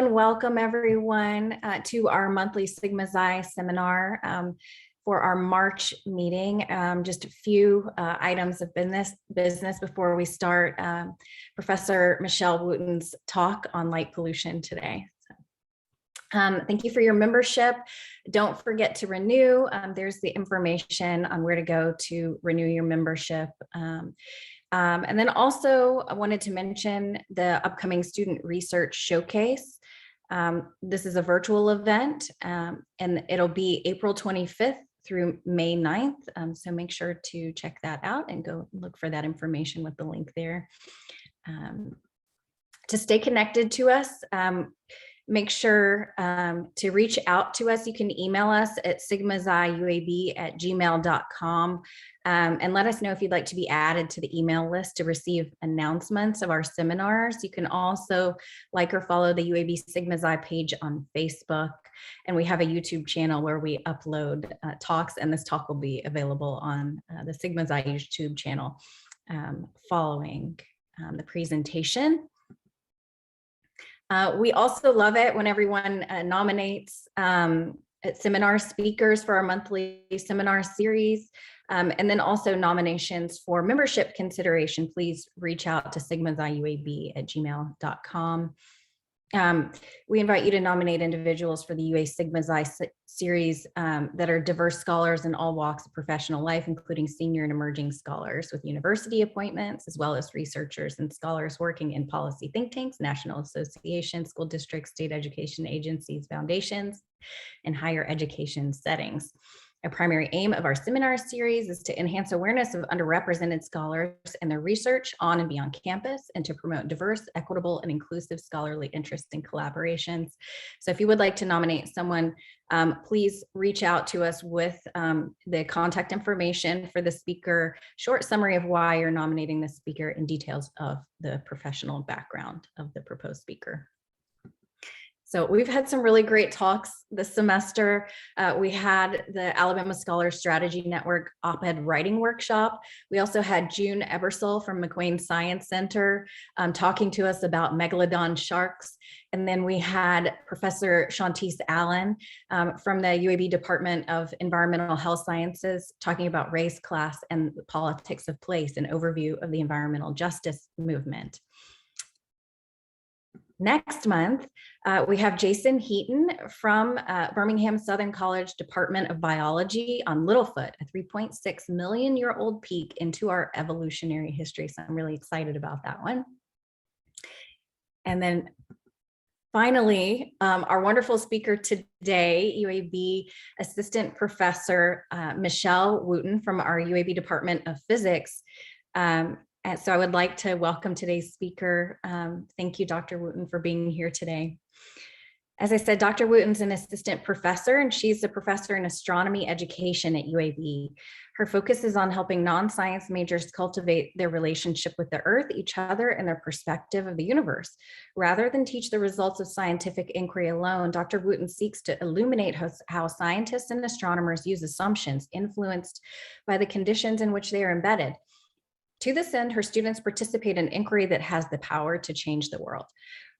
and welcome everyone to our monthly Sigma Xi seminar for our March meeting. Just a few items of business before we start Professor Michelle Wooten's talk on light pollution today. Thank you for your membership. Don't forget to renew. There's the information on where to go to renew your membership. And then also I wanted to mention the upcoming Student Research Showcase. This is a virtual event and it'll be April 25th through May 9th. So make sure to check that out and go look for that information with the link there. To stay connected to us, make sure to reach out to us. You can email us at sigmaxiuab@gmail.com and let us know if you'd like to be added to the email list to receive announcements of our seminars. You can also like or follow the UAB Sigma Xi page on Facebook. And we have a YouTube channel where we upload talks, and this talk will be available on the Sigma Xi YouTube channel following the presentation. We also love it when everyone nominates seminar speakers for our monthly seminar series, and then also nominations for membership consideration. Please reach out to sigmaxiuab@gmail.com. We invite you to nominate individuals for the UA Sigma Xi series that are diverse scholars in all walks of professional life, including senior and emerging scholars with university appointments, as well as researchers and scholars working in policy think tanks, national associations, school districts, state education agencies, foundations, and higher education settings. A primary aim of our seminar series is to enhance awareness of underrepresented scholars and their research on and beyond campus, and to promote diverse, equitable, and inclusive scholarly interests and collaborations. So if you would like to nominate someone, please reach out to us with the contact information for the speaker, short summary of why you're nominating the speaker, and details of the professional background of the proposed speaker. So we've had some really great talks this semester. We had the Alabama Scholar Strategy Network op-ed writing workshop. We also had June Ebersole from McQueen Science Center talking to us about megalodon sharks. And then we had Professor Shantice Allen from the UAB Department of Environmental Health Sciences talking about race, class, and the politics of place, an overview of the environmental justice movement. Next month, we have Jason Heaton from Birmingham Southern College Department of Biology on Littlefoot, a 3.6 million year old peak into our evolutionary history. So I'm really excited about that one. And then finally, our wonderful speaker today, UAB Assistant Professor Michelle Wooten from our UAB Department of Physics. And so I would like to welcome today's speaker. Thank you, Dr. Wooten, for being here today. As I said, Dr. Wooten's an assistant professor, and she's a professor in astronomy education at UAB. Her focus is on helping non-science majors cultivate their relationship with the Earth, each other, and their perspective of the universe. Rather than teach the results of scientific inquiry alone, Dr. Wooten seeks to illuminate how scientists and astronomers use assumptions influenced by the conditions in which they are embedded. To this end, her students participate in inquiry that has the power to change the world.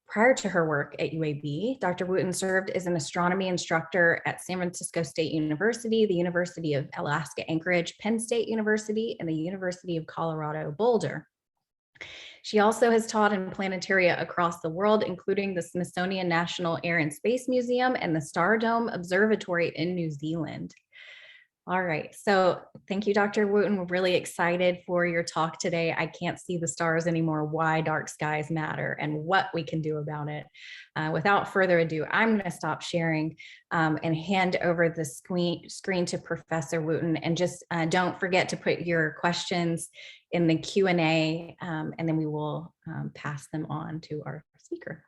Prior to her work at UAB, Dr. Wooten served as an astronomy instructor at San Francisco State University, the University of Alaska Anchorage, Penn State University, and the University of Colorado Boulder. She also has taught in planetaria across the world, including the Smithsonian National Air and Space Museum and the Star Dome Observatory in New Zealand. All right, so thank you, Dr. Wooten. We're really excited for your talk today. I can't see the stars anymore, why dark skies matter and what we can do about it. Without further ado, I'm going to stop sharing and hand over the screen to Professor Wooten. And just don't forget to put your questions in the Q&A, and then we will pass them on to our speaker.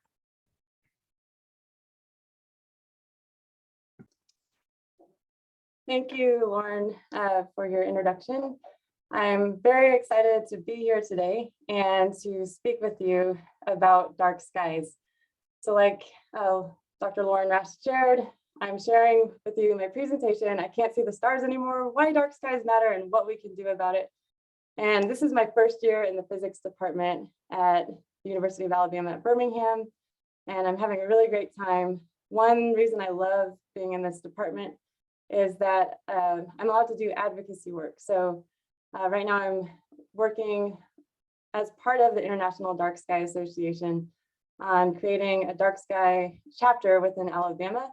Thank you, Lauren, for your introduction. I'm very excited to be here today and to speak with you about dark skies. So like Dr. Lauren Rash shared, I'm sharing with you my presentation. I can't see the stars anymore, why dark skies matter and what we can do about it. And this is my first year in the physics department at the University of Alabama at Birmingham. and I'm having a really great time. One reason I love being in this department is that I'm allowed to do advocacy work. So right now I'm working as part of the International Dark Sky Association on creating a dark sky chapter within Alabama.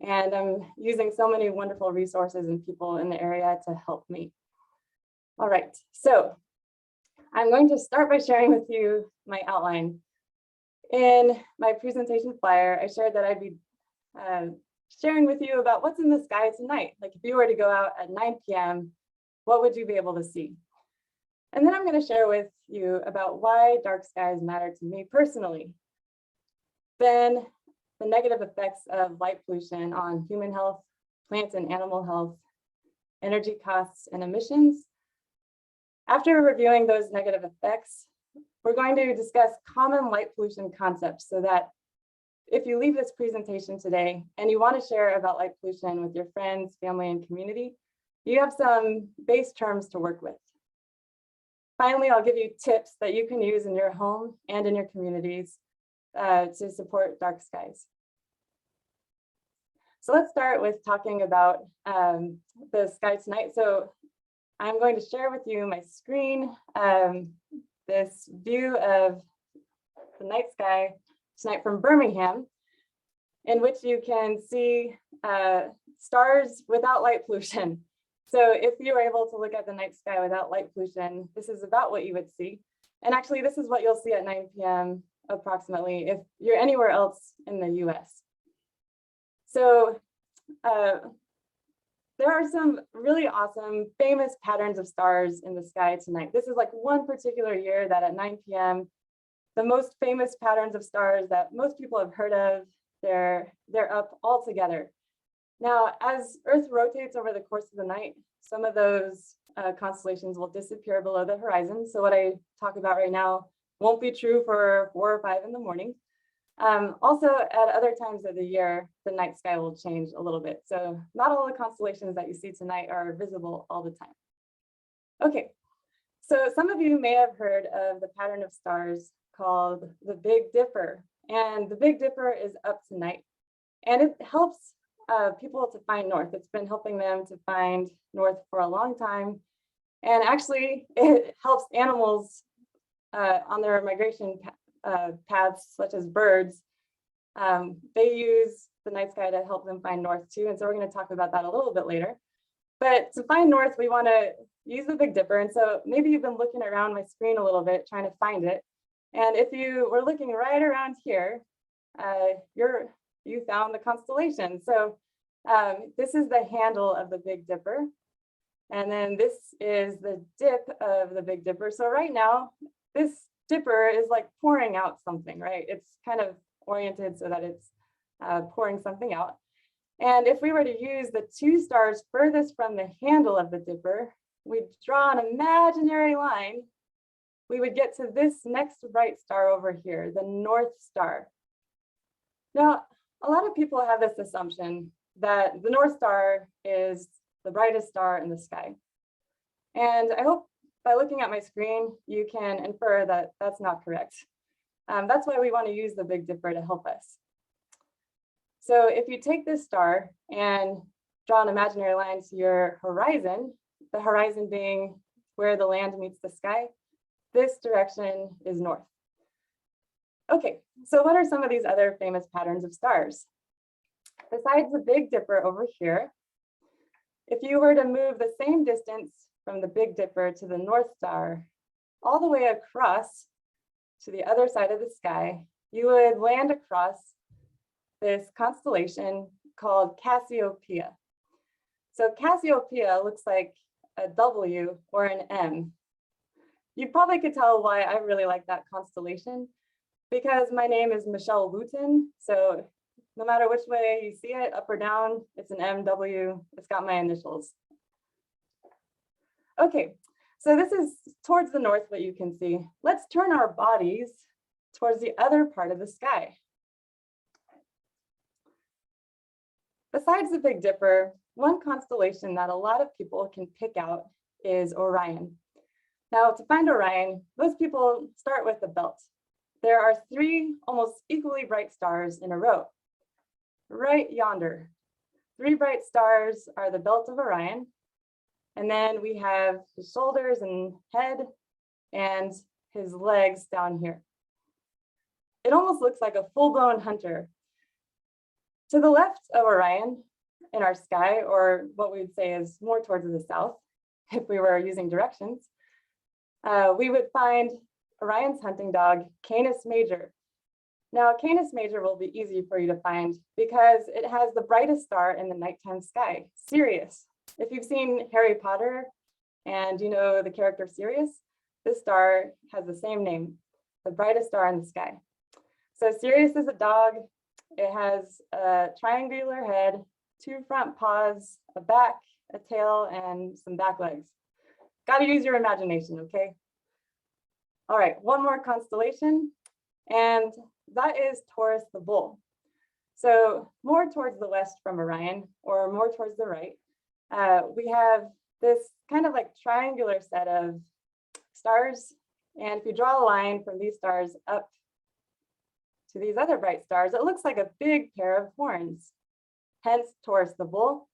And I'm using so many wonderful resources and people in the area to help me. All right, so I'm going to start by sharing with you my outline. In my presentation flyer, I shared that I'd be sharing with you about what's in the sky tonight. Like if you were to go out at 9 p.m., what would you be able to see? And then I'm going to share with you about why dark skies matter to me personally. Then the negative effects of light pollution on human health, plant and animal health, energy costs and emissions. After reviewing those negative effects, we're going to discuss common light pollution concepts so that if you leave this presentation today and you want to share about light pollution with your friends, family, and community, you have some base terms to work with. Finally, I'll give you tips that you can use in your home and in your communities to support dark skies. So let's start with talking about the sky tonight. So I'm going to share with you my screen, this view of the night sky tonight from Birmingham, in which you can see stars without light pollution. So if you were able to look at the night sky without light pollution, this is about what you would see. And actually, this is what you'll see at 9 p.m. approximately if you're anywhere else in the US. So there are some really awesome, famous patterns of stars in the sky tonight. This is like one particular year that at 9 p.m., the most famous patterns of stars that most people have heard of, they're up all together. Now, as Earth rotates over the course of the night, some of those constellations will disappear below the horizon. So what I talk about right now won't be true for 4 or 5 in the morning. Also, at other times of the year, the night sky will change a little bit. So not all the constellations that you see tonight are visible all the time. Okay, so some of you may have heard of the pattern of stars called the Big Dipper. And the Big Dipper is up tonight. And it helps people to find north. It's been helping them to find north for a long time. And actually, it helps animals on their migration paths, such as birds. They use the night sky to help them find north too. And so we're going to talk about that a little bit later. But to find north, we want to use the Big Dipper. And so maybe you've been looking around my screen a little bit, trying to find it. And if you were looking right around here, you found the constellation. So this is the handle of the Big Dipper. And then this is the dip of the Big Dipper. So right now, this dipper is like pouring out something, right? It's kind of oriented so that it's pouring something out. And if we were to use the 2 stars furthest from the handle of the dipper, we'd draw an imaginary line. We would get to this next bright star over here, the North Star. Now, a lot of people have this assumption that the North Star is the brightest star in the sky. And I hope by looking at my screen, you can infer that that's not correct. That's why we want to use the Big Dipper to help us. So if you take this star and draw an imaginary line to your horizon, the horizon being where the land meets the sky, this direction is north. Okay, so what are some of these other famous patterns of stars? Besides the Big Dipper over here, if you were to move the same distance from the Big Dipper to the North Star, all the way across to the other side of the sky, you would land across this constellation called Cassiopeia. So Cassiopeia looks like a W or an M. You probably could tell why I really like that constellation, because my name is Michelle Wooten. So no matter which way you see it, up or down, it's an MW. It's got my initials. Okay, so this is towards the north, what you can see. Let's turn our bodies towards the other part of the sky. Besides the Big Dipper, one constellation that a lot of people can pick out is Orion. Now, to find Orion, most people start with the belt. there are three almost equally bright stars in a row. Right yonder, three bright stars are the belt of Orion. And then we have his shoulders and head and his legs down here. It almost looks like a full-blown hunter. To the left of Orion in our sky, or what we would say is more towards the south, if we were using directions, we would find Orion's hunting dog, Canis Major. Now, Canis Major will be easy for you to find because it has the brightest star in the nighttime sky, Sirius. If you've seen Harry Potter and you know the character Sirius, this star has the same name, the brightest star in the sky. So Sirius is a dog. It has a triangular head, two front paws, a back, a tail, and some back legs. Got to use your imagination, okay? All right, one more constellation, and that is Taurus the bull. So more towards the west from Orion, or more towards the right, we have this kind of like triangular set of stars. And if you draw a line from these stars up to these other bright stars, it looks like a big pair of horns, hence Taurus the bull.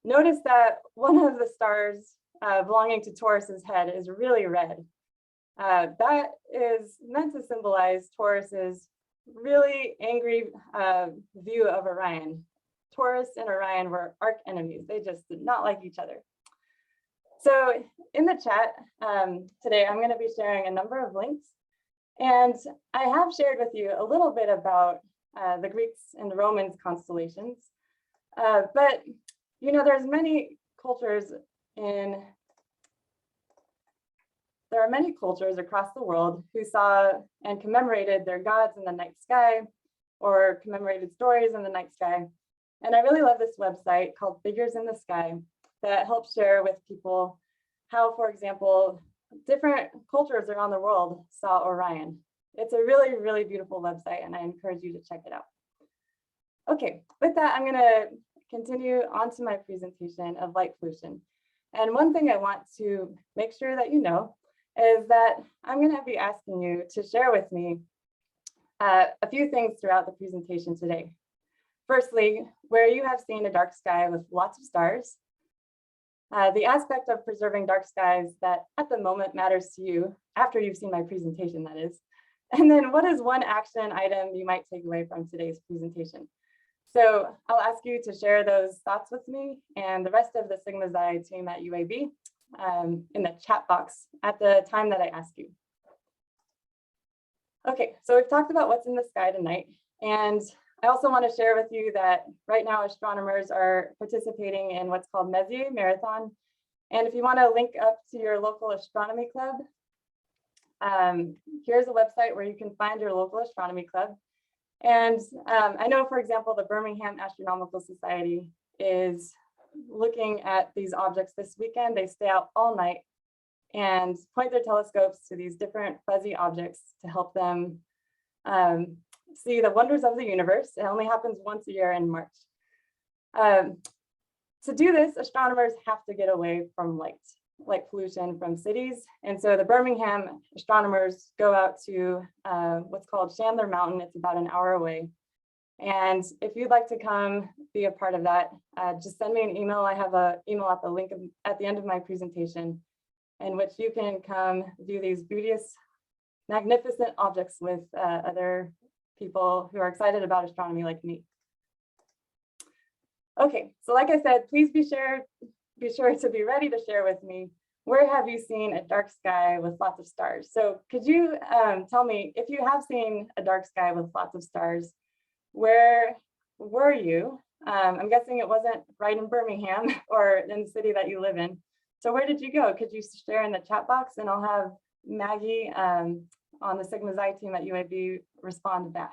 Notice that one of the stars belonging to Taurus's head is really red. That is meant to symbolize Taurus's really angry view of Orion. Taurus and Orion were arch enemies. They just did not like each other. So in the chat today, I'm going to be sharing a number of links. And I have shared with you a little bit about the Greeks and the Romans constellations. But, you know, there are many cultures across the world who saw and commemorated their gods in the night sky or commemorated stories in the night sky. And I really love this website called Figures in the Sky that helps share with people how, for example, different cultures around the world saw Orion. It's a really, really beautiful website, and I encourage you to check it out. Okay, with that, I'm going to continue on to my presentation of light pollution. And one thing I want to make sure that you know is that I'm going to be asking you to share with me a few things throughout the presentation today. Firstly, where you have seen a dark sky with lots of stars, the aspect of preserving dark skies that at the moment matters to you, after you've seen my presentation, that is. And then what is one action item you might take away from today's presentation? So I'll ask you to share those thoughts with me and the rest of the Sigma Xi team at UAB in the chat box at the time that I ask you. Okay, so we've talked about what's in the sky tonight. And I also want to share with you that right now astronomers are participating in what's called Messier Marathon. And if you want to link up to your local astronomy club, here's a website where you can find your local astronomy club. And I know, for example, the Birmingham Astronomical Society is looking at these objects this weekend. They stay out all night and point their telescopes to these different fuzzy objects to help them see the wonders of the universe. It only happens once a year in March. To do this, astronomers have to get away from light pollution from cities. And so the Birmingham astronomers go out to what's called Chandler Mountain. It's about an hour away. And if you'd like to come be a part of that, just send me an email. I have an email at the link at the end of my presentation, in which you can come view these beauteous, magnificent objects with other people who are excited about astronomy like me. Okay, so like I said, please be sure to be ready to share with me, where have you seen a dark sky with lots of stars? So could you tell me, if you have seen a dark sky with lots of stars, where were you? I'm guessing it wasn't right in Birmingham or in the city that you live in. So where did you go? Could you share in the chat box, and I'll have Maggie on the Sigma Xi team at UAB respond back.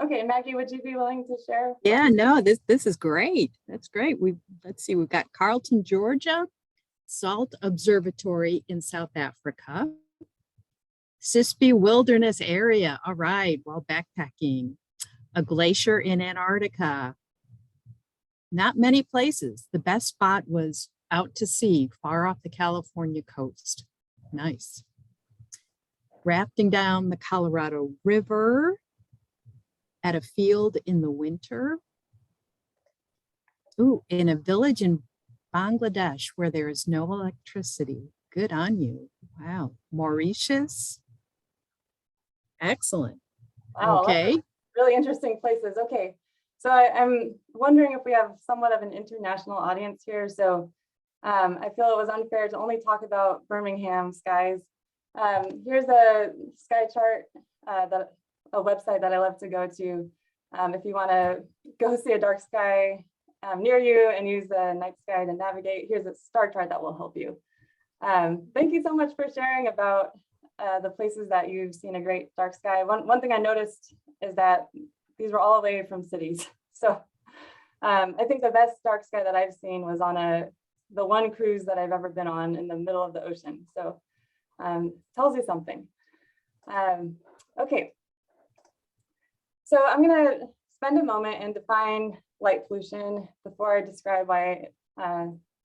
Okay, Maggie, would you be willing to share? Yeah, no, this is great. That's great. Let's see, we've got Carlton, Georgia, Salt Observatory in South Africa, Sispy Wilderness Area. All right, while backpacking, a glacier in Antarctica. Not many places. The best spot was out to sea, far off the California coast. Nice. Rafting down the Colorado River at a field in the winter. Ooh, in a village in Bangladesh where there is no electricity. Good on you. Wow. Mauritius. Excellent. Wow, Okay. really interesting places. Okay, so I'm wondering if we have somewhat of an international audience here. So I feel it was unfair to only talk about Birmingham skies. Here's a sky chart, a website that I love to go to if you want to go see a dark sky near you and use the night sky to navigate. Here's a star chart that will help you. Thank you so much for sharing about the places that you've seen a great dark sky. One thing I noticed is that these were all away from cities. So I think the best dark sky that I've seen was on the one cruise that I've ever been on in the middle of the ocean. So tells you something. Okay. So I'm gonna spend a moment and define light pollution before I describe why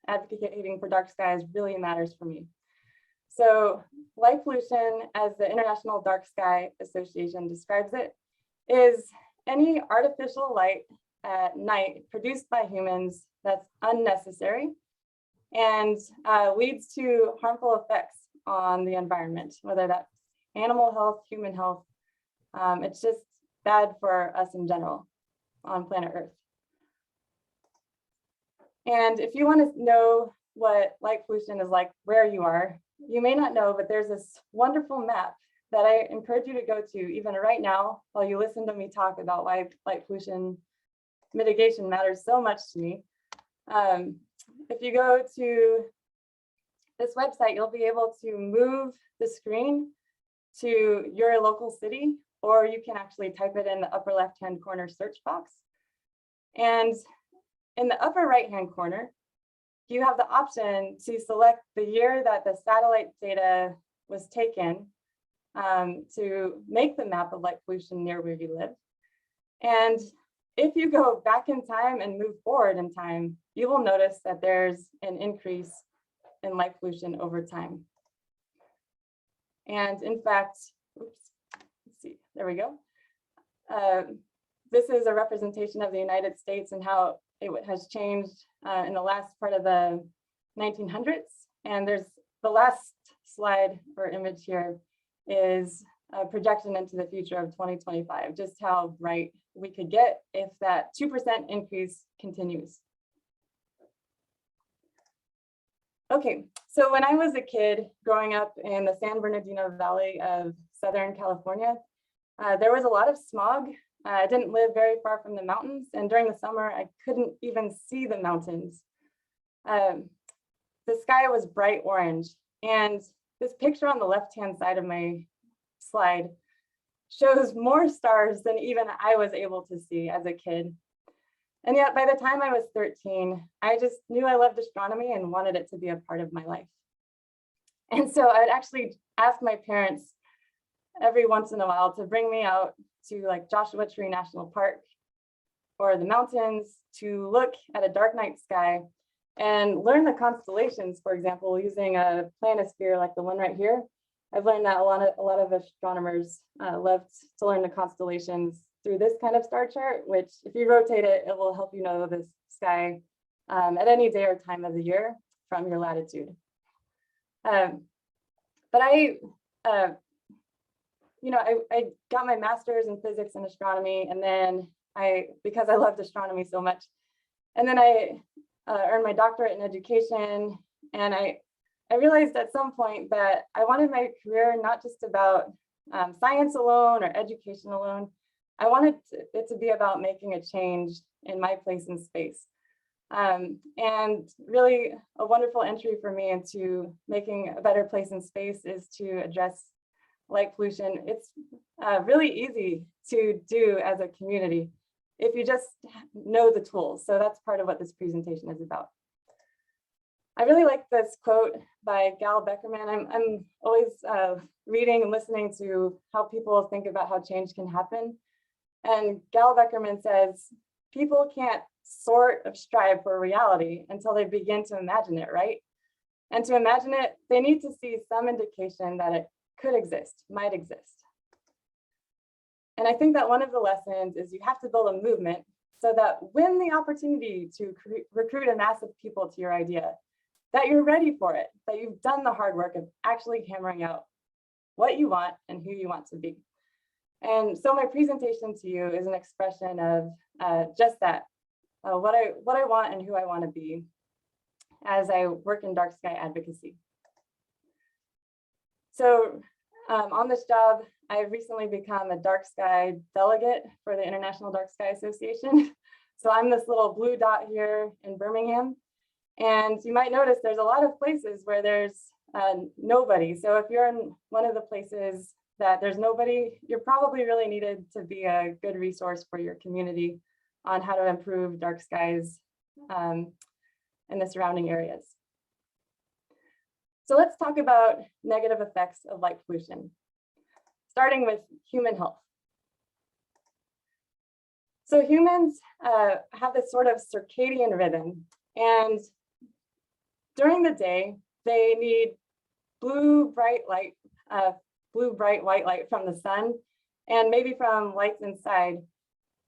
advocating for dark skies really matters for me. So light pollution, as the International Dark Sky Association describes it, is any artificial light at night produced by humans that's unnecessary and leads to harmful effects on the environment, whether that's animal health, human health. It's just bad for us in general on planet Earth. And if you want to know what light pollution is like where you are, you may not know, but there's this wonderful map that I encourage you to go to even right now while you listen to me talk about why light pollution mitigation matters so much to me. If you go to this website, you'll be able to move the screen to your local city, or you can actually type it in the upper left-hand corner search box. And in the upper right-hand corner, you have the option to select the year that the satellite data was taken to make the map of light pollution near where you live. And if you go back in time and move forward in time, you will notice that there's an increase in light pollution over time. And in fact, oops, let's see, there we go. This is a representation of the United States and how it has changed in the last part of the 1900s. And there's the last slide or image here is a projection into the future of 2025, just how bright we could get if that 2% increase continues. Okay, so when I was a kid growing up in the San Bernardino Valley of Southern California, there was a lot of smog. I didn't live very far from the mountains, and during the summer, I couldn't even see the mountains. The sky was bright orange, and this picture on the left-hand side of my slide shows more stars than even I was able to see as a kid. And yet by the time I was 13, I just knew I loved astronomy and wanted it to be a part of my life. And so I'd actually ask my parents every once in a while to bring me out to like Joshua Tree National Park or the mountains to look at a dark night sky and learn the constellations, for example, using a planisphere like the one right here. I've learned that a lot of astronomers love to learn the constellations through this kind of star chart, which if you rotate it, it will help you know the sky at any day or time of the year from your latitude. But I got my master's in physics and astronomy, and then because I loved astronomy so much, and then I earned my doctorate in education, and I realized at some point that I wanted my career not just about science alone or education alone. I wanted it to be about making a change in my place in space. And really a wonderful entry for me into making a better place in space is to address light pollution, it's really easy to do as a community if you just know the tools. So that's part of what this presentation is about. I really like this quote by Gal Beckerman. I'm always reading and listening to how people think about how change can happen. And Gal Beckerman says, people can't sort of strive for reality until they begin to imagine it, right? And to imagine it, they need to see some indication that it could exist, might exist. And I think that one of the lessons is you have to build a movement so that when the opportunity to recruit a mass of people to your idea, that you're ready for it, that you've done the hard work of actually hammering out what you want and who you want to be. And so my presentation to you is an expression of just that, what I want and who I want to be as I work in dark sky advocacy. So on this job, I've recently become a dark sky delegate for the International Dark Sky Association. So I'm this little blue dot here in Birmingham. And you might notice there's a lot of places where there's nobody. So if you're in one of the places that there's nobody, you're probably really needed to be a good resource for your community on how to improve dark skies in the surrounding areas. So let's talk about negative effects of light pollution, starting with human health. So humans have this sort of circadian rhythm, and during the day, they need blue, bright white light from the sun, and maybe from lights inside,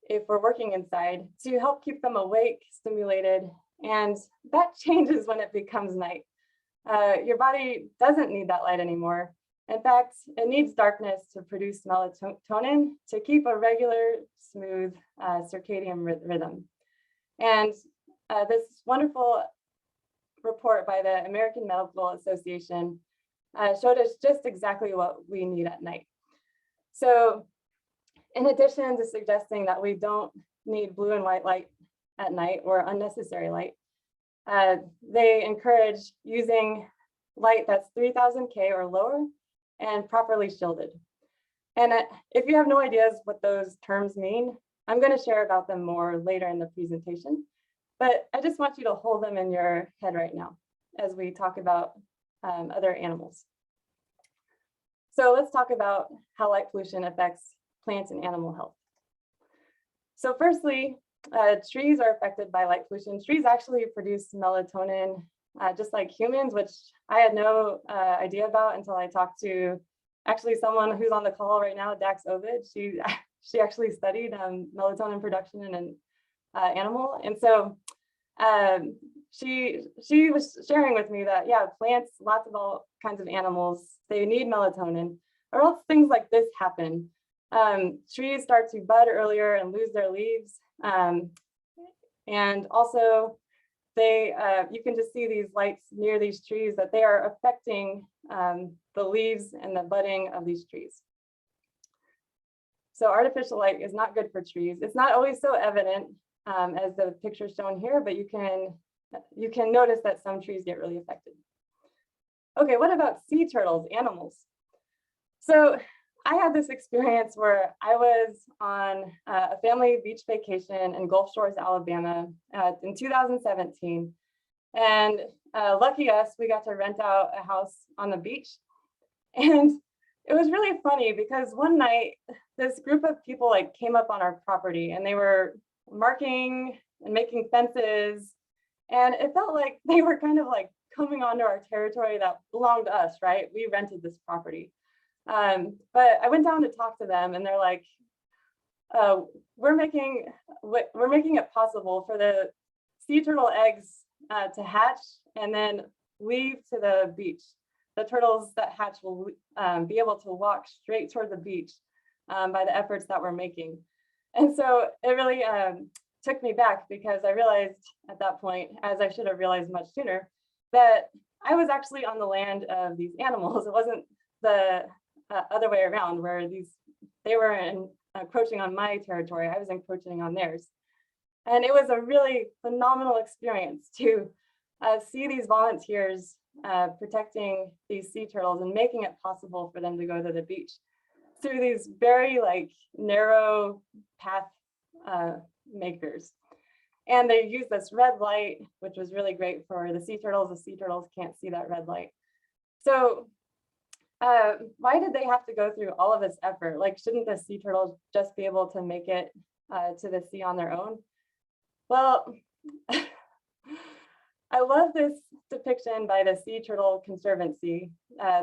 if we're working inside, to help keep them awake, stimulated, and that changes when it becomes night. Your body doesn't need that light anymore. In fact, it needs darkness to produce melatonin to keep a regular, smooth circadian rhythm. And this wonderful report by the American Medical Association showed us just exactly what we need at night. So in addition to suggesting that we don't need blue and white light at night or unnecessary light, they encourage using light that's 3000 K or lower and properly shielded. And if you have no ideas what those terms mean, I'm going to share about them more later in the presentation, but I just want you to hold them in your head right now as we talk about other animals. So let's talk about how light pollution affects plant and animal health. So firstly, trees are affected by light pollution. Trees actually produce melatonin just like humans, which I had no idea about until I talked to actually someone who's on the call right now, Dax Ovid. She actually studied melatonin production in an animal. And so she was sharing with me that, yeah, plants, lots of all kinds of animals, they need melatonin, or else things like this happen. Trees start to bud earlier and lose their leaves. And also you can just see these lights near these trees that they are affecting the leaves and the budding of these trees. So artificial light is not good for trees. It's not always so evident as the picture shown here, but you can notice that some trees get really affected. Okay, what about sea turtles, animals? So I had this experience where I was on a family beach vacation in Gulf Shores, Alabama in 2017. And lucky us, we got to rent out a house on the beach. And it was really funny because one night, this group of people came up on our property and they were marking and making fences. And it felt like they were kind of coming onto our territory that belonged to us, right? We rented this property. But I went down to talk to them and they're like, we're making it possible for the sea turtle eggs to hatch and then leave to the beach. The turtles that hatch will be able to walk straight toward the beach by the efforts that we're making. And so it really took me back because I realized at that point, as I should have realized much sooner, that I was actually on the land of these animals. It wasn't the other way around where they were encroaching on my territory. I was encroaching on theirs. And it was a really phenomenal experience to see these volunteers protecting these sea turtles and making it possible for them to go to the beach through these very like narrow path makers. And they use this red light, which was really great for the sea turtles. The sea turtles can't see that red light. So why did they have to go through all of this effort? Like, shouldn't the sea turtles just be able to make it to the sea on their own? Well, I love this depiction by the Sea Turtle Conservancy.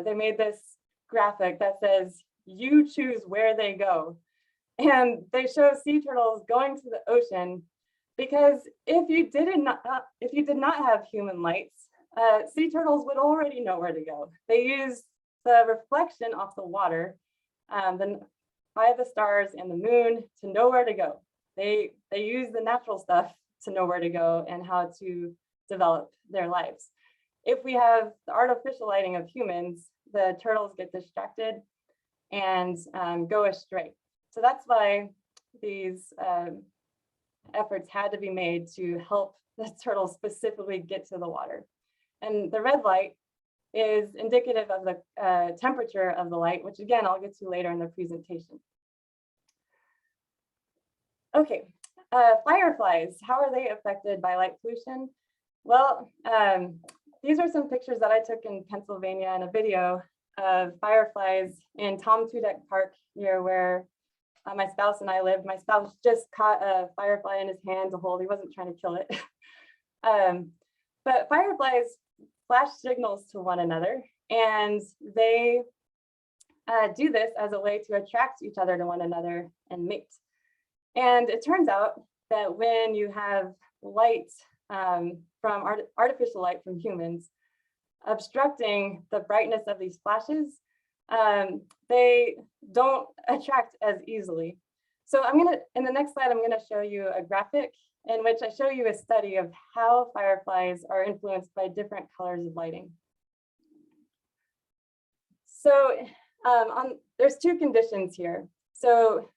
They made this graphic that says, "You choose where they go." And they show sea turtles going to the ocean because if you did not have human lights, sea turtles would already know where to go. They use the reflection off the water by the stars and the moon to know where to go. They use the natural stuff to know where to go and how to develop their lives. If we have the artificial lighting of humans, the turtles get distracted and go astray. So that's why these efforts had to be made to help the turtles specifically get to the water. And the red light is indicative of the temperature of the light, which again, I'll get to later in the presentation. Okay, fireflies, how are they affected by light pollution? Well, these are some pictures that I took in Pennsylvania in a video of fireflies in Tom Tudek Park near where my spouse and I lived. My spouse just caught a firefly in his hand to hold. He wasn't trying to kill it. But fireflies flash signals to one another, and they do this as a way to attract each other to one another and mate. And it turns out that when you have light from artificial light from humans obstructing the brightness of these flashes, they don't attract as easily. So in the next slide, I'm gonna show you a graphic in which I show you a study of how fireflies are influenced by different colors of lighting. So there's two conditions here. So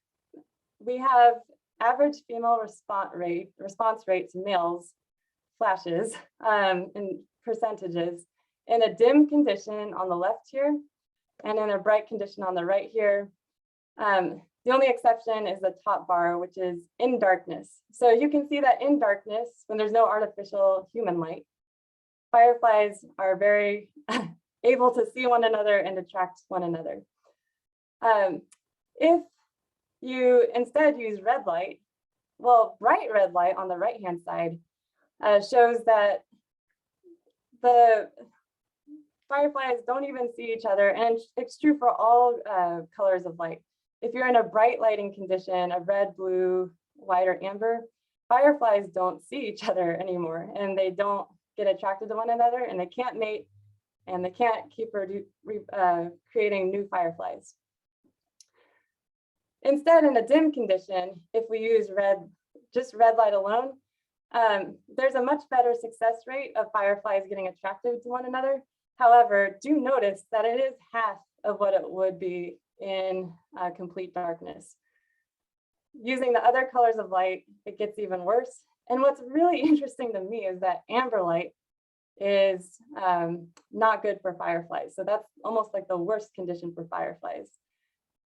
we have average female response rates, males, flashes in percentages in a dim condition on the left here and in a bright condition on the right here. The only exception is the top bar, which is in darkness. So you can see that in darkness, when there's no artificial human light, fireflies are very able to see one another and attract one another. If you instead use red light, well, bright red light on the right-hand side shows that the fireflies don't even see each other, and it's true for all colors of light. If you're in a bright lighting condition of red, blue, white, or amber, fireflies don't see each other anymore, and they don't get attracted to one another, and they can't mate, and they can't keep creating new fireflies. Instead, in a dim condition, if we use just red light alone, there's a much better success rate of fireflies getting attracted to one another. However, do notice that it is half of what it would be in complete darkness. Using the other colors of light, it gets even worse. And what's really interesting to me is that amber light is not good for fireflies. So that's almost like the worst condition for fireflies.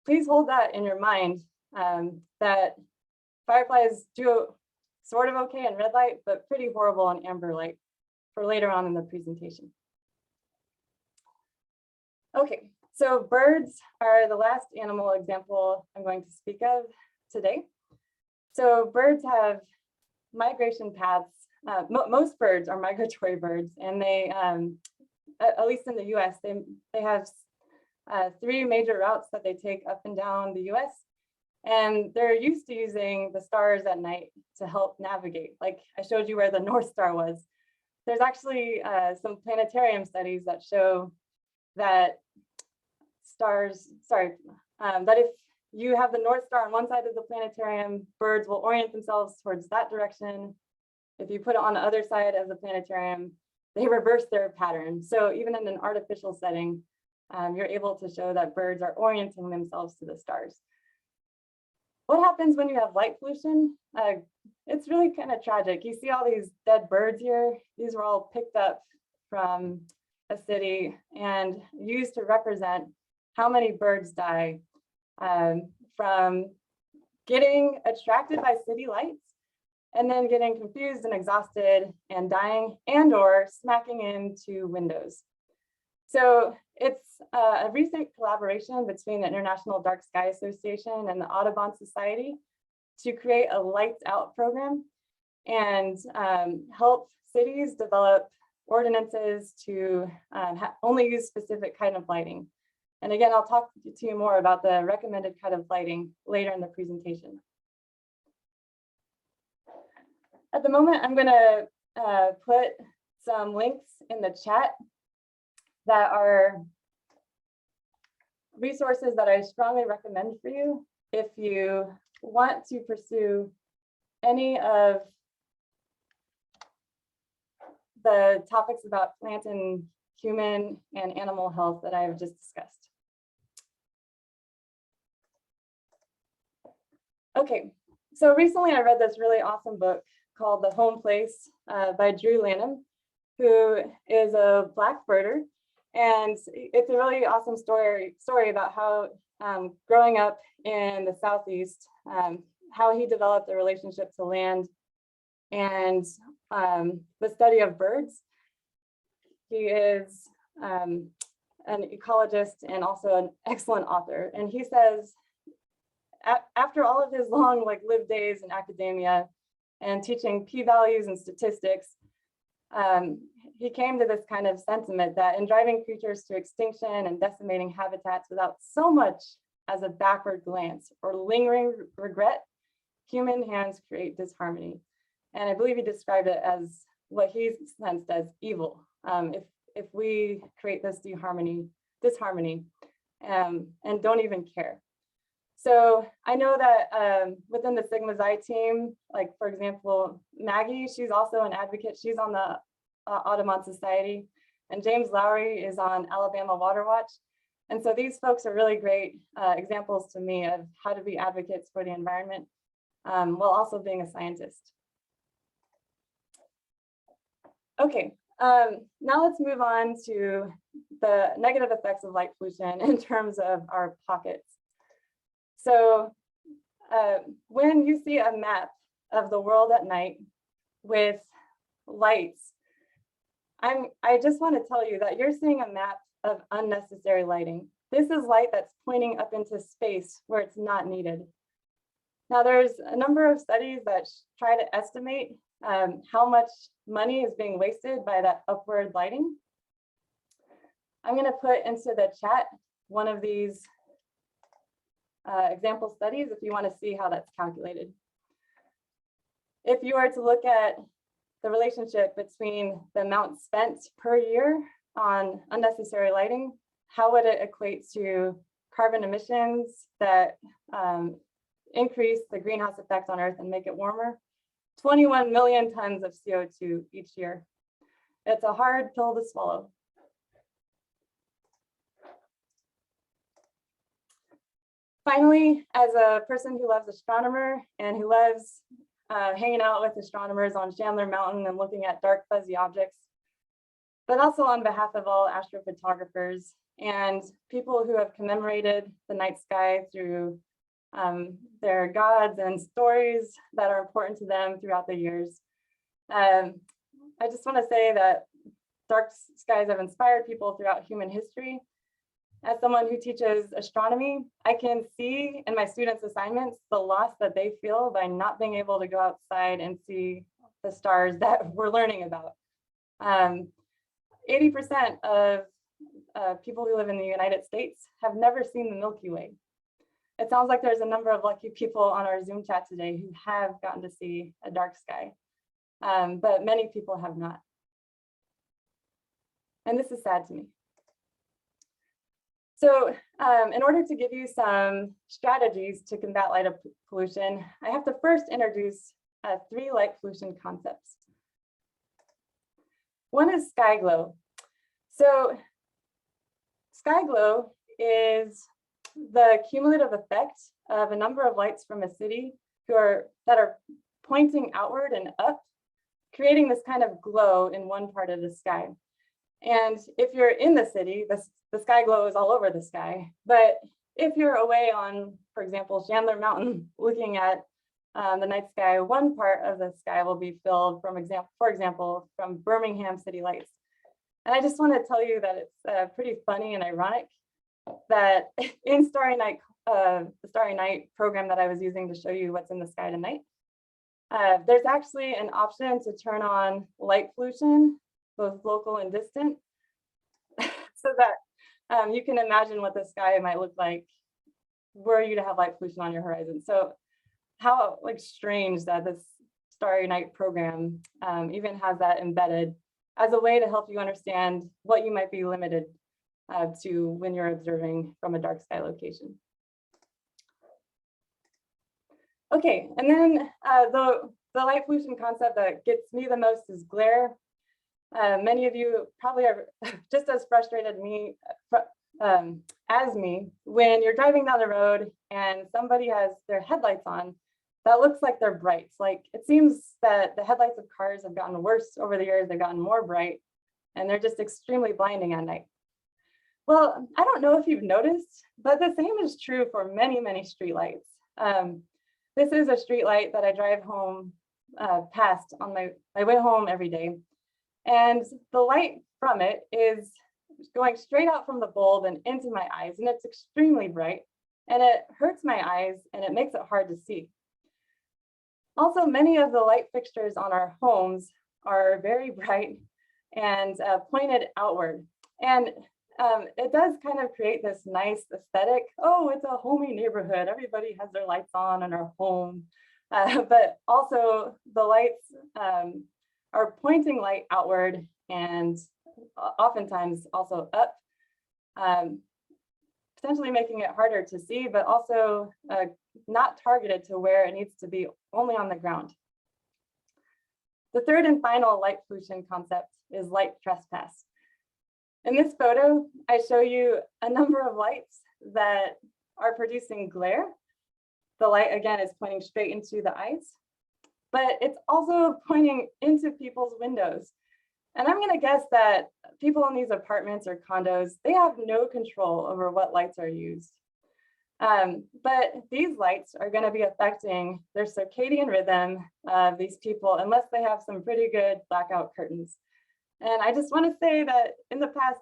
Please hold that in your mind, that fireflies do sort of okay in red light, but pretty horrible in amber light for later on in the presentation. Okay, so birds are the last animal example I'm going to speak of today. So birds have migration paths. Most birds are migratory birds, and they, at least in the US, they have 3 major routes that they take up and down the US. And they're used to using the stars at night to help navigate. Like I showed you where the North Star was. There's actually some planetarium studies that show that that if you have the North Star on one side of the planetarium, birds will orient themselves towards that direction. If you put it on the other side of the planetarium, they reverse their pattern. So even in an artificial setting, you're able to show that birds are orienting themselves to the stars. What happens when you have light pollution? It's really kind of tragic. You see all these dead birds here. These were all picked up from a city and used to represent how many birds die from getting attracted by city lights and then getting confused and exhausted and dying and or smacking into windows. So it's a recent collaboration between the International Dark Sky Association and the Audubon Society to create a lights out program and help cities develop ordinances to only use specific kind of lighting. And again, I'll talk to you more about the recommended kind of lighting later in the presentation. At the moment, I'm going to put some links in the chat that are resources that I strongly recommend for you if you want to pursue any of the topics about plant and human and animal health that I've just discussed. Okay, so recently I read this really awesome book called The Home Place by Drew Lanham, who is a Black birder. And it's a really awesome story about how growing up in the Southeast, how he developed a relationship to land and the study of birds. He is an ecologist and also an excellent author. And he says, after all of his long lived days in academia and teaching p-values and statistics, he came to this kind of sentiment that in driving creatures to extinction and decimating habitats without so much as a backward glance or lingering regret, human hands create disharmony. And I believe he described it as what he sensed as evil. If we create this disharmony, and don't even care. So I know that within the Sigma Xi team, like for example, Maggie, she's also an advocate. She's on the Audubon Society, and James Lowry is on Alabama Water Watch. And so these folks are really great examples to me of how to be advocates for the environment while also being a scientist. Okay, now let's move on to the negative effects of light pollution in terms of our pockets. So when you see a map of the world at night with lights, I just want to tell you that you're seeing a map of unnecessary lighting. This is light that's pointing up into space where it's not needed. Now, there's a number of studies that try to estimate how much money is being wasted by that upward lighting. I'm going to put into the chat one of these example studies if you want to see how that's calculated. If you were to look at the relationship between the amount spent per year on unnecessary lighting, how would it equate to carbon emissions that increase the greenhouse effect on Earth and make it warmer? 21 million tons of CO2 each year. It's a hard pill to swallow. Finally, as a person who loves astronomer and who loves hanging out with astronomers on Chandler Mountain and looking at dark fuzzy objects, but also on behalf of all astrophotographers and people who have commemorated the night sky through their gods and stories that are important to them throughout the years. I just want to say that dark skies have inspired people throughout human history. As someone who teaches astronomy, I can see in my students' assignments the loss that they feel by not being able to go outside and see the stars that we're learning about. 80% of people who live in the United States have never seen the Milky Way. It sounds like there's a number of lucky people on our Zoom chat today who have gotten to see a dark sky, but many people have not. And this is sad to me. So in order to give you some strategies to combat light pollution, I have to first introduce 3 light pollution concepts. One is sky glow. So sky glow is the cumulative effect of a number of lights from a city that are pointing outward and up, creating this kind of glow in one part of the sky. And if you're in the city, the sky glow is all over the sky. But if you're away on, for example, Chandler Mountain, looking at the night sky, one part of the sky will be filled for example, from Birmingham city lights. And I just want to tell you that it's pretty funny and ironic that in Starry Night, the Starry Night program that I was using to show you what's in the sky tonight, there's actually an option to turn on light pollution, both local and distant, so that you can imagine what the sky might look like were you to have light pollution on your horizon. So how strange that this Starry Night program even has that embedded as a way to help you understand what you might be limited to when you're observing from a dark sky location. Okay, and then the light pollution concept that gets me the most is glare. Many of you probably are just as frustrated as me when you're driving down the road and somebody has their headlights on that looks like they're bright. Like, it seems that the headlights of cars have gotten worse over the years. They've gotten more bright and they're just extremely blinding at night. Well, I don't know if you've noticed, but the same is true for many, many streetlights. This is a street light that I drive home past on my way home every day. And the light from it is going straight out from the bulb and into my eyes, and it's extremely bright, and it hurts my eyes and it makes it hard to see. Also, many of the light fixtures on our homes are very bright and pointed outward. And it does kind of create this nice aesthetic. Oh, it's a homey neighborhood. Everybody has their lights on in our home. But also the lights are pointing light outward and oftentimes also up, potentially making it harder to see, but also not targeted to where it needs to be, only on the ground. The third and final light pollution concept is light trespass. In this photo, I show you a number of lights that are producing glare. The light, again, is pointing straight into the eyes, but it's also pointing into people's windows. And I'm gonna guess that people in these apartments or condos, they have no control over what lights are used. But these lights are gonna be affecting their circadian rhythm of these people unless they have some pretty good blackout curtains. And I just want to say that in the past,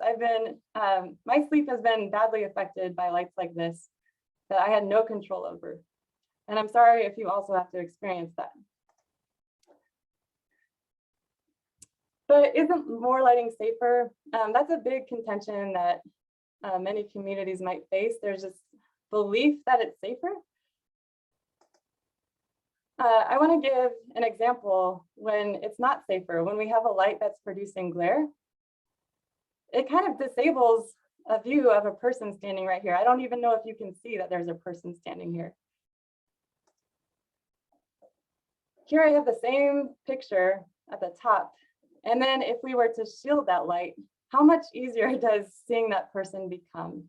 my sleep has been badly affected by lights like this that I had no control over. And I'm sorry if you also have to experience that. But isn't more lighting safer? That's a big contention that many communities might face. There's this belief that it's safer. I want to give an example when it's not safer. When we have a light that's producing glare, it kind of disables a view of a person standing right here. I don't even know if you can see that there's a person standing here. Here I have the same picture at the top. And then if we were to shield that light, how much easier does seeing that person become?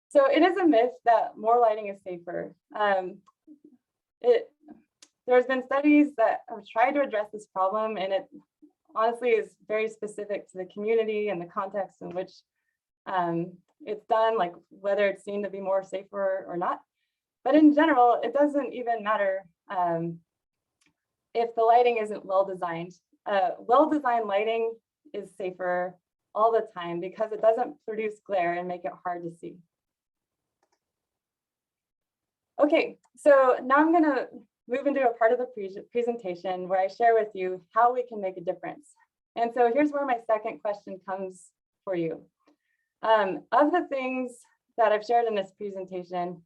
So it is a myth that more lighting is safer. There's been studies that have tried to address this problem, and it honestly is very specific to the community and the context in which it's done, like whether it's seen to be more safer or not. But in general, it doesn't even matter if the lighting isn't well designed. Well-designed lighting is safer all the time because it doesn't produce glare and make it hard to see. Okay, so now I'm going to move into a part of the presentation where I share with you how we can make a difference. And so here's where my second question comes for you. Of the things that I've shared in this presentation,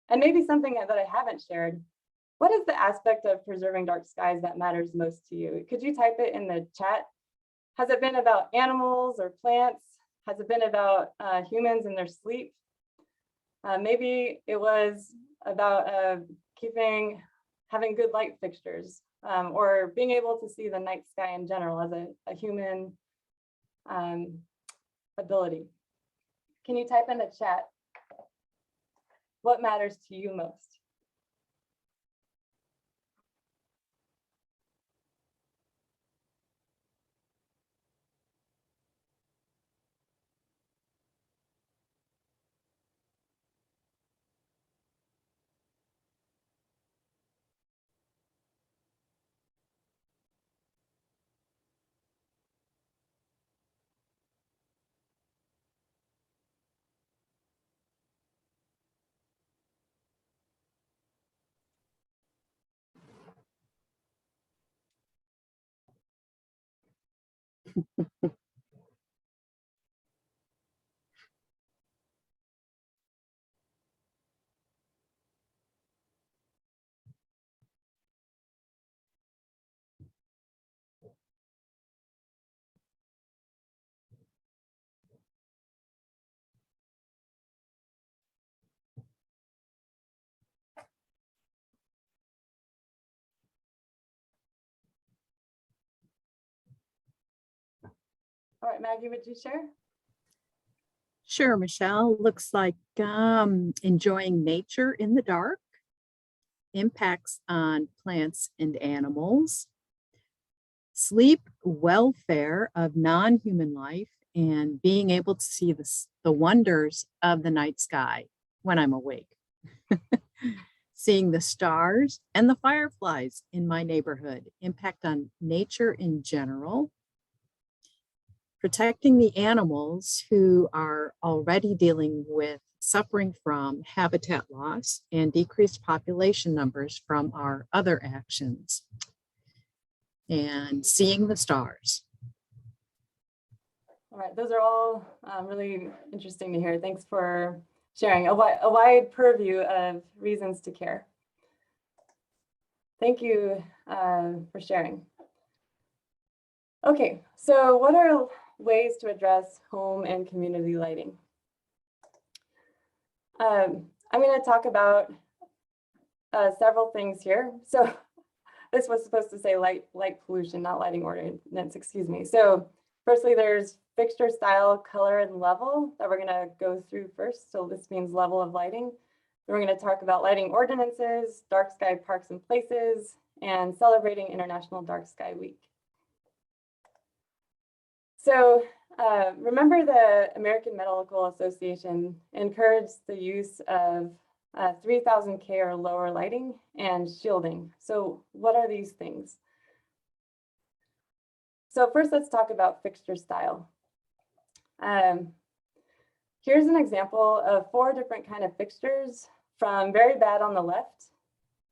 and maybe something that I haven't shared, what is the aspect of preserving dark skies that matters most to you? Could you type it in the chat? Has it been about animals or plants? Has it been about humans and their sleep? Maybe it was about having good light fixtures or being able to see the night sky in general as a human ability. Can you type in the chat what matters to you most? All right, Maggie, would you share? Sure, Michelle. Looks like enjoying nature in the dark, impacts on plants and animals, sleep welfare of non-human life, and being able to see the wonders of the night sky when I'm awake. Seeing the stars and the fireflies in my neighborhood, impact on nature in general, protecting the animals who are already dealing with suffering from habitat loss and decreased population numbers from our other actions, and seeing the stars. All right, those are all really interesting to hear. Thanks for sharing a wide purview of reasons to care. Thank you for sharing. Okay, so what are ways to address home and community lighting? I'm going to talk about several things here. So this was supposed to say light pollution, not lighting ordinance, excuse me. So firstly, there's fixture style, color, and level that we're going to go through first. So this means level of lighting. Then we're going to talk about lighting ordinances, dark sky parks and places, and celebrating International Dark Sky Week. So remember, the American Medical Association encouraged the use of 3000K or lower lighting and shielding. So what are these things? So first, let's talk about fixture style. Here's an example of 4 different kind of fixtures, from very bad on the left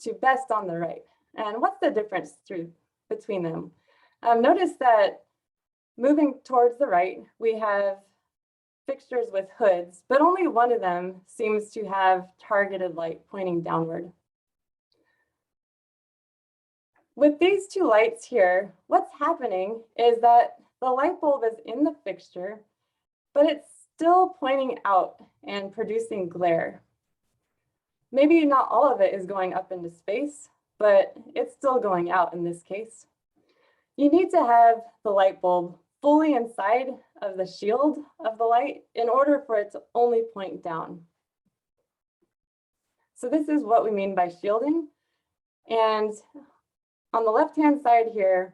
to best on the right. And what's the difference between them? Notice that moving towards the right, we have fixtures with hoods, but only one of them seems to have targeted light pointing downward. With these 2 lights here, what's happening is that the light bulb is in the fixture, but it's still pointing out and producing glare. Maybe not all of it is going up into space, but it's still going out in this case. You need to have the light bulb fully inside of the shield of the light in order for it to only point down. So this is what we mean by shielding. And on the left-hand side here,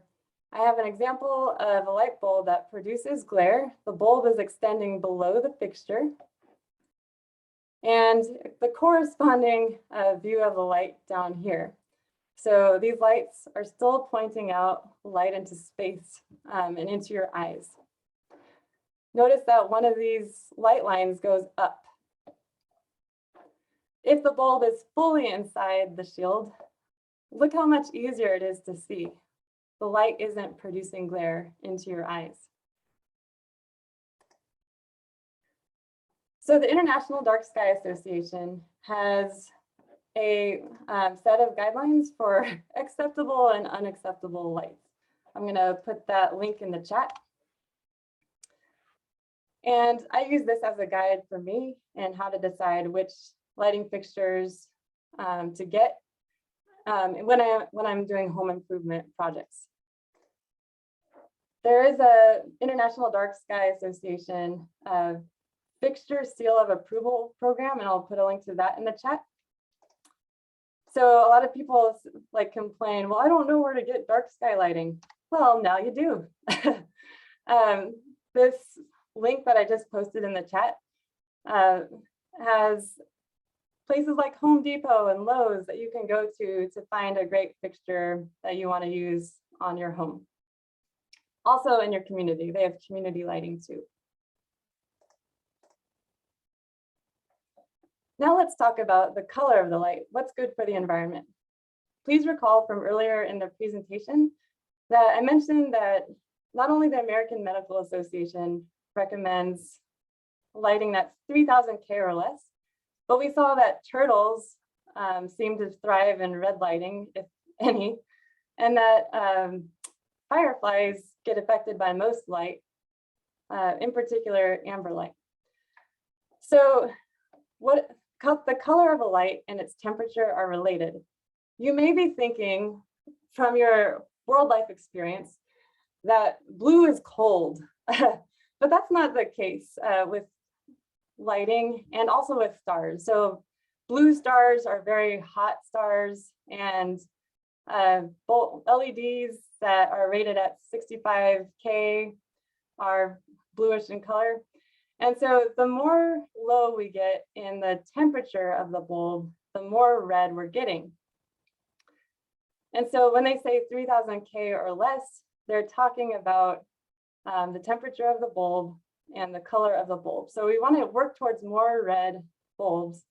I have an example of a light bulb that produces glare. The bulb is extending below the fixture. And the corresponding view of the light down here. So these lights are still pointing out light into space and into your eyes. Notice that one of these light lines goes up. If the bulb is fully inside the shield, look how much easier it is to see. The light isn't producing glare into your eyes. So the International Dark Sky Association has a set of guidelines for acceptable and unacceptable lights. I'm going to put that link in the chat. And I use this as a guide for me and how to decide which lighting fixtures to get when I'm doing home improvement projects. There is a International Dark Sky Association fixture seal of approval program, and I'll put a link to that in the chat. So a lot of people complain, well, I don't know where to get dark sky lighting. Well, now you do. This link that I just posted in the chat has places like Home Depot and Lowe's that you can go to find a great fixture that you want to use on your home. Also in your community, they have community lighting too. Now let's talk about the color of the light. What's good for the environment? Please recall from earlier in the presentation that I mentioned that not only the American Medical Association recommends lighting that's 3000 K or less, but we saw that turtles seem to thrive in red lighting, if any, and that fireflies get affected by most light, in particular amber light. So the color of a light and its temperature are related. You may be thinking from your world life experience that blue is cold, but that's not the case with lighting and also with stars. So blue stars are very hot stars, and LEDs that are rated at 65 K are bluish in color. And so the more low we get in the temperature of the bulb, the more red we're getting. And so when they say 3000 K or less, they're talking about the temperature of the bulb and the color of the bulb. So we want to work towards more red bulbs.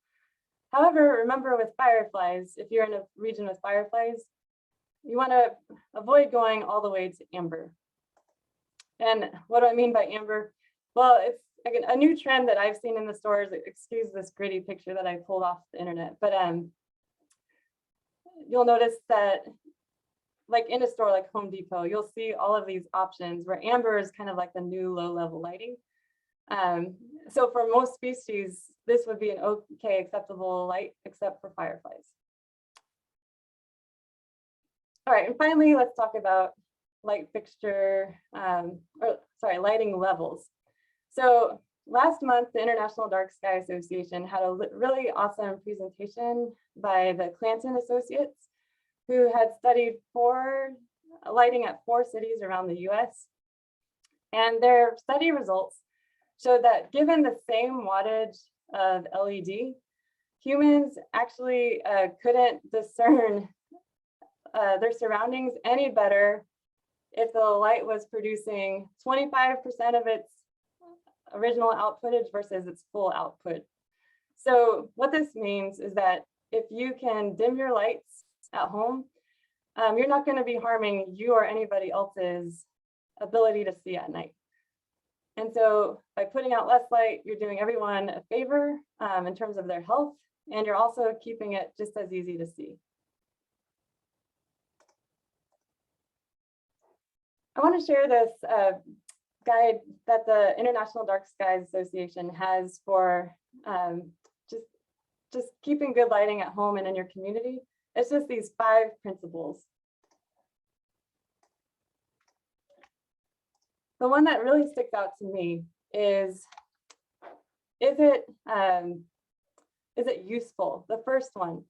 However, remember with fireflies, if you're in a region with fireflies, you want to avoid going all the way to amber. And what do I mean by amber? Well, it's again a new trend that I've seen in the stores. Excuse this gritty picture that I pulled off the internet, but you'll notice that like in a store like Home Depot, you'll see all of these options where amber is kind of like the new low-level lighting. So for most species, this would be an okay acceptable light, except for fireflies. All right, and finally, let's talk about light fixture, lighting levels. So last month, the International Dark Sky Association had a really awesome presentation by the Clanton Associates, who had studied lighting at 4 cities around the US. And their study results showed that given the same wattage of LED, humans actually couldn't discern their surroundings any better if the light was producing 25% of its original outputage versus its full output. So what this means is that if you can dim your lights at home, you're not going to be harming you or anybody else's ability to see at night. And so by putting out less light, you're doing everyone a favor in terms of their health, and you're also keeping it just as easy to see. I want to share this guide that the International Dark Skies Association has for just keeping good lighting at home and in your community. It's just these 5 principles. The one that really sticks out to me is it useful? The first one.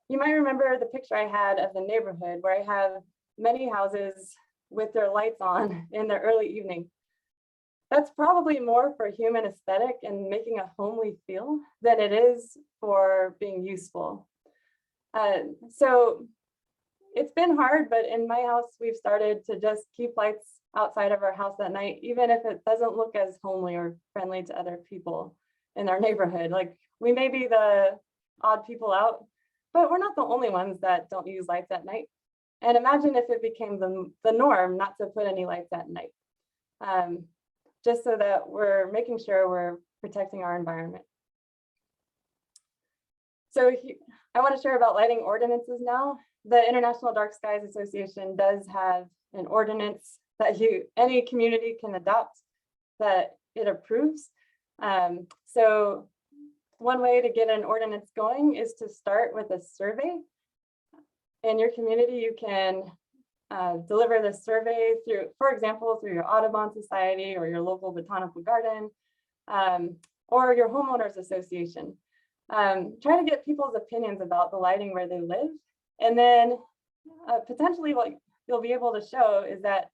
You might remember the picture I had of the neighborhood where I have many houses with their lights on in the early evening. That's probably more for human aesthetic and making a homely feel than it is for being useful. So it's been hard, but in my house, we've started to just keep lights outside of our house at night, even if it doesn't look as homely or friendly to other people in our neighborhood. Like, we may be the odd people out, but we're not the only ones that don't use lights at night. And imagine if it became the norm not to put any lights at night, just so that we're making sure we're protecting our environment. So I want to share about lighting ordinances now. The International Dark Skies Association does have an ordinance that any community can adopt that it approves. So one way to get an ordinance going is to start with a survey. In your community, you can deliver the survey through, for example, through your Audubon Society or your local botanical garden, or your homeowners association. Try to get people's opinions about the lighting where they live. And then potentially what you'll be able to show is that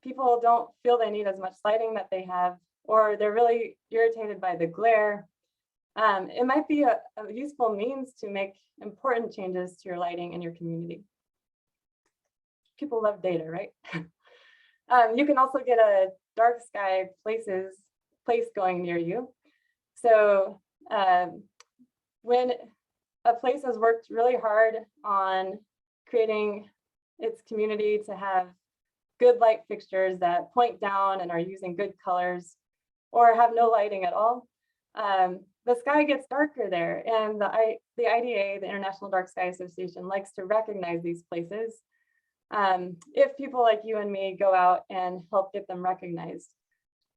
people don't feel they need as much lighting that they have, or they're really irritated by the glare. It might be a useful means to make important changes to your lighting in your community. People love data, right? You can also get a dark sky place going near you. So when a place has worked really hard on creating its community to have good light fixtures that point down and are using good colors, or have no lighting at all, the sky gets darker there. And the IDA, the International Dark Sky Association, likes to recognize these places if people like you and me go out and help get them recognized.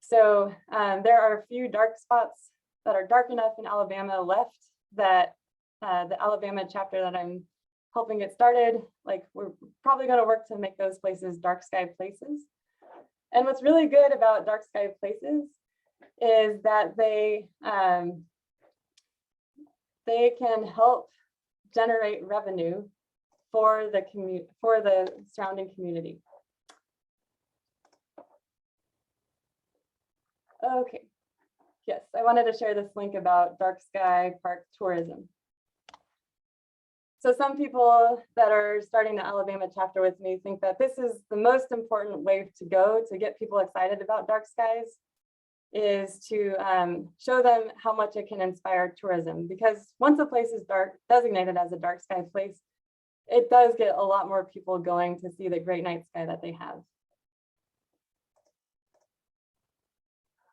So there are a few dark spots that are dark enough in Alabama left that the Alabama chapter that I'm helping get started, like we're probably going to work to make those places dark sky places. And what's really good about dark sky places is that they can help generate revenue for the surrounding community. Okay, yes, I wanted to share this link about dark sky park tourism. So some people that are starting the Alabama chapter with me think that this is the most important way to go to get people excited about dark skies, is to show them how much it can inspire tourism. Because once a place is designated as a dark sky place, it does get a lot more people going to see the great night sky that they have.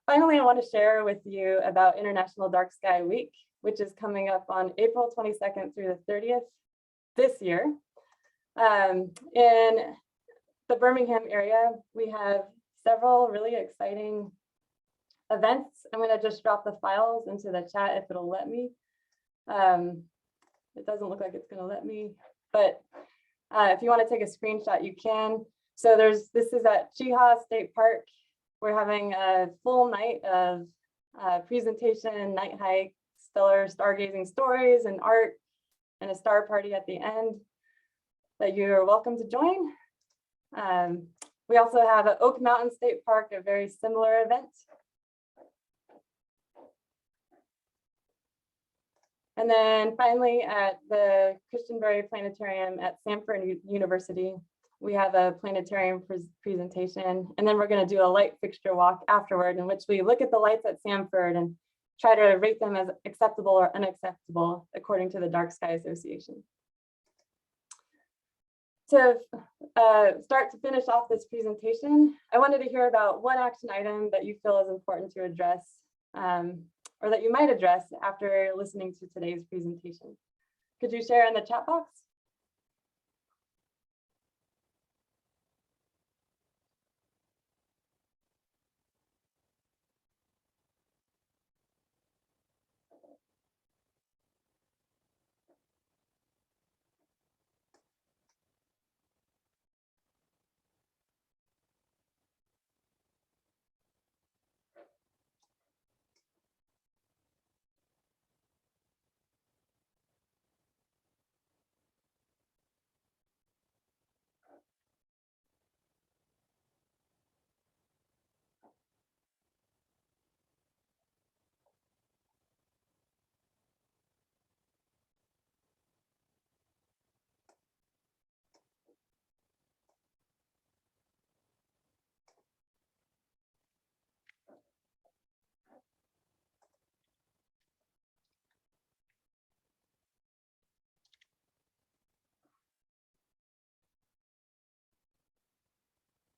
Finally, I want to share with you about International Dark Sky Week, which is coming up on April 22nd through the 30th this year. In the Birmingham area, we have several really exciting events. I'm going to just drop the files into the chat if it'll let me. It doesn't look like it's going to let me, but if you want to take a screenshot, you can. So this is at Chehaw State Park. We're having a full night of presentation, night hike, stellar stargazing stories and art, and a star party at the end that you're welcome to join. We also have at Oak Mountain State Park, a very similar event. And then finally at the Christianberry Planetarium at Samford University, we have a planetarium presentation, and then we're going to do a light fixture walk afterward, in which we look at the lights at Samford and try to rate them as acceptable or unacceptable according to the Dark Sky Association. To start to finish off this presentation, I wanted to hear about one action item that you feel is important to address, or that you might address after listening to today's presentation. Could you share in the chat box?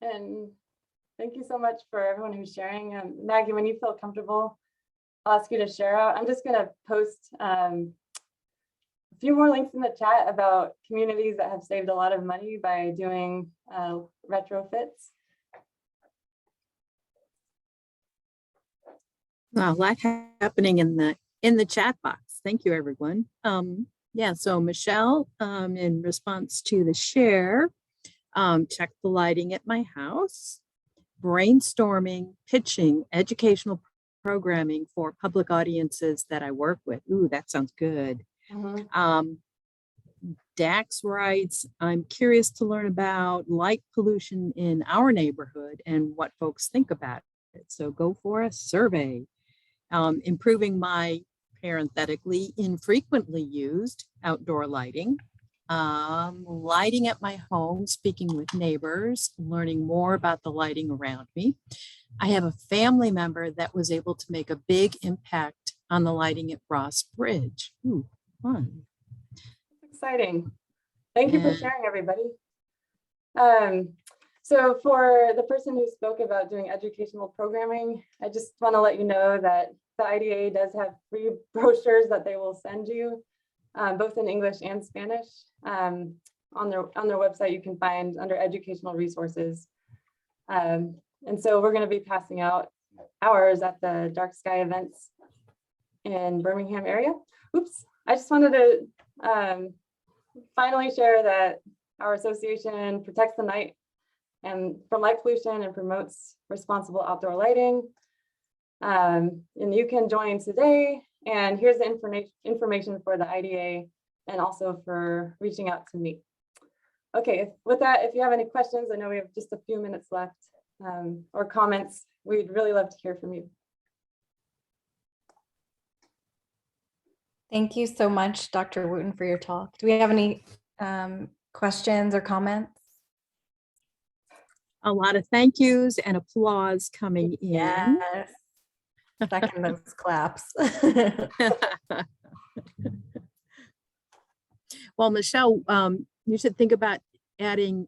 And thank you so much for everyone who's sharing. Maggie, when you feel comfortable, I'll ask you to share out. I'm just going to post a few more links in the chat about communities that have saved a lot of money by doing retrofits. Wow, a lot happening in the chat box. Thank you, everyone. Yeah, so Michelle, in response to the share, check the lighting at my house, brainstorming, pitching, educational programming for public audiences that I work with. Ooh, that sounds good. Dax writes, I'm curious to learn about light pollution in our neighborhood and what folks think about it. So go for a survey. Improving my parenthetically infrequently used outdoor lighting. Lighting at my home, speaking with neighbors, learning more about the lighting around me. I have a family member that was able to make a big impact on the lighting at Ross Bridge. Ooh, fun. Exciting. Thank you for sharing, everybody. So for the person who spoke about doing educational programming, I just want to let you know that the IDA does have free brochures that they will send you, both in English and Spanish. On their website, you can find under educational resources. And so we're going to be passing out ours at the Dark Sky events in Birmingham area. Oops, I just wanted to finally share that our association protects the night and from light pollution and promotes responsible outdoor lighting. And you can join today. And here's the information for the IDA and also for reaching out to me. Okay, with that, if you have any questions, I know we have just a few minutes left, or comments, we'd really love to hear from you. Thank you so much, Dr. Wooten, for your talk. Do we have any questions or comments? A lot of thank yous and applause coming in. Yes. Second those claps. Well, Michelle, you should think about adding